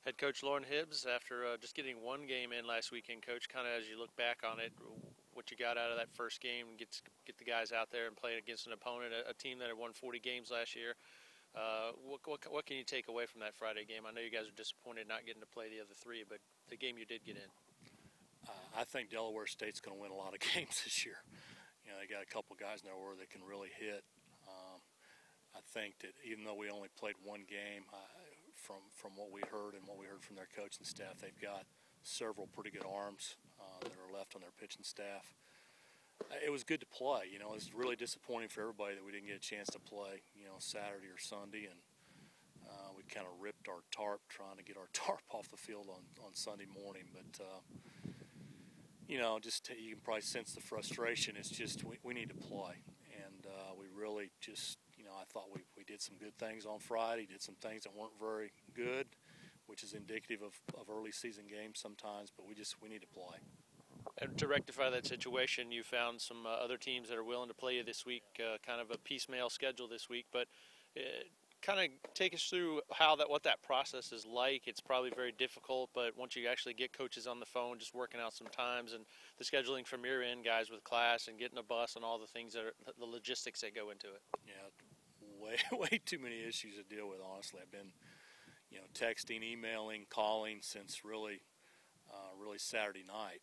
Head coach Loren Hibbs, after just getting one game in last weekend, coach, kind of as you look back on it, what you got out of that first game, get the guys out there and play against an opponent, a team that had won 40 games last year. What can you take away from that Friday game? I know you guys are disappointed not getting to play the other three, but the game you did get in. I think Delaware State's going to win a lot of games this year. You know, they got a couple guys in there where they can really hit. I think that even though we only played one game, from what we heard and what we heard from their coaching staff, they've got several pretty good arms that are left on their pitching staff. It was good to play. You know, it was really disappointing for everybody that we didn't get a chance to play, you know, Saturday or Sunday, and we kind of ripped our tarp trying to get our tarp off the field on Sunday morning. But you know, you can probably sense the frustration. It's just we need to play, and we really just, you know, I thought we did some good things on Friday, did some things that weren't very good, which is indicative of early season games sometimes, but we need to play. And to rectify that situation, you found some other teams that are willing to play you this week, kind of a piecemeal schedule this week, but kind of take us through what that process is like. It's probably very difficult, but once you actually get coaches on the phone, just working out some times and the scheduling from your end, guys with class and getting a bus and all the things the logistics that go into it. Yeah, way too many issues to deal with, honestly. I've been, you know, texting, emailing, calling since really Saturday night.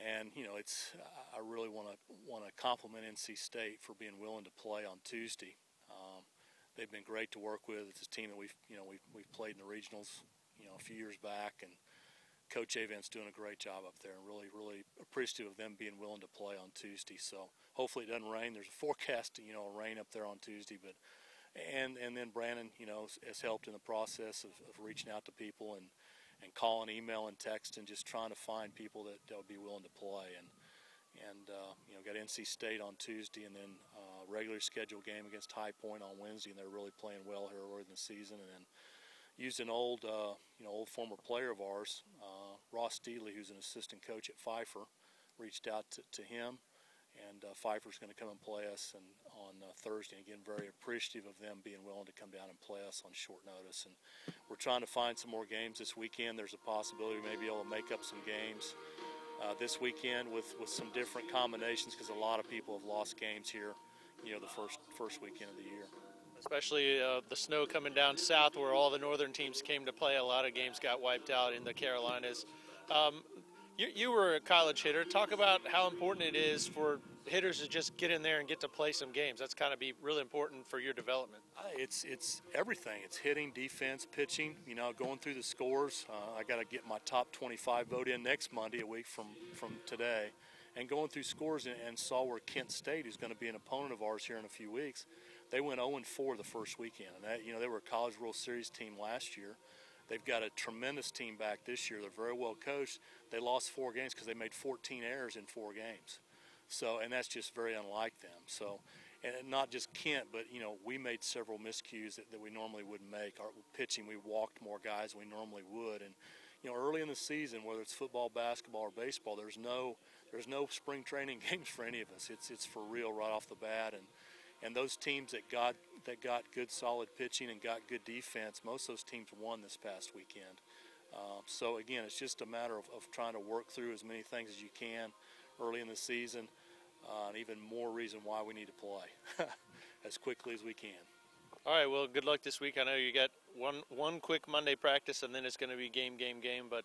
And you know, I really want to compliment NC State for being willing to play on Tuesday. They've been great to work with. It's a team that we've played in the regionals, you know, a few years back, and Coach Avent's doing a great job up there, and really appreciative of them being willing to play on Tuesday. So hopefully it doesn't rain. There's a forecast, you know, rain up there on Tuesday, but and then Brandon, you know, has helped in the process of reaching out to people and calling, email, and text, and just trying to find people that would be willing to play. And you know, got NC State on Tuesday, and then regular scheduled game against High Point on Wednesday, and they're really playing well here early in the season. And then used an old former player of ours, Ross Steely, who's an assistant coach at Pfeiffer, reached out to him, and Pfeiffer's going to come and play us on Thursday. And again, very appreciative of them being willing to come down and play us on short notice. And we're trying to find some more games this weekend. There's a possibility we may be able to make up some games this weekend with some different combinations, because a lot of people have lost games here, you know, the first weekend of the year. Especially the snow coming down south where all the northern teams came to play. A lot of games got wiped out in the Carolinas. You were a college hitter. Talk about how important it is for hitters to just get in there and get to play some games. That's kind of be really important for your development. It's everything. It's hitting, defense, pitching, you know, going through the scores. I got to get my top 25 vote in next Monday, a week from today. And going through scores and saw where Kent State, who's going to be an opponent of ours here in a few weeks, they went 0-4 the first weekend. And that, you know, they were a College World Series team last year. They've got a tremendous team back this year. They're very well coached. They lost 4 games because they made 14 errors in 4 games. So, and that's just very unlike them. So, and not just Kent, but, you know, we made several miscues that we normally wouldn't make. Our pitching, we walked more guys than we normally would. And, you know, early in the season, whether it's football, basketball, or baseball, there's no spring training games for any of us. It's for real right off the bat. And those teams that got good solid pitching and got good defense, most of those teams won this past weekend. So again, it's just a matter of trying to work through as many things as you can early in the season, and even more reason why we need to play as quickly as we can. All right, well, good luck this week. I know you got one quick Monday practice, and then it's going to be game, but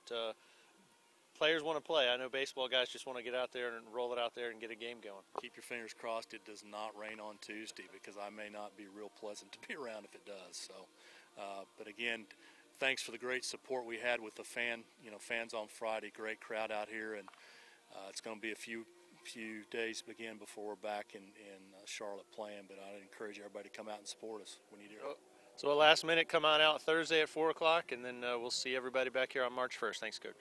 players want to play. I know baseball guys just want to get out there and roll it out there and get a game going. Keep your fingers crossed it does not rain on Tuesday, because I may not be real pleasant to be around if it does. So, but again, thanks for the great support we had with the fans on Friday. Great crowd out here, and it's going to be a few days again before we're back in Charlotte playing. But I'd encourage everybody to come out and support us. We need it. So a last minute, come on out Thursday at 4 o'clock, and then we'll see everybody back here on March 1st. Thanks, Coach.